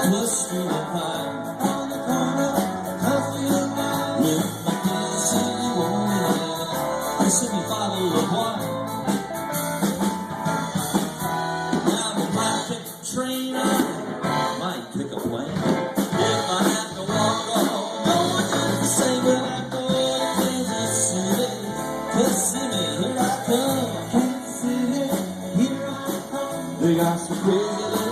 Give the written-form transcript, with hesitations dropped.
Push through the pine on the corner of your mind. With my kids and you won't let. You see me follow the one. Now if I take a train, I might pick a plane. If I have to walk home, no one has to say when I go to Kansas City. Cause see me, here I come, Kansas City, here I come. They got some crazy little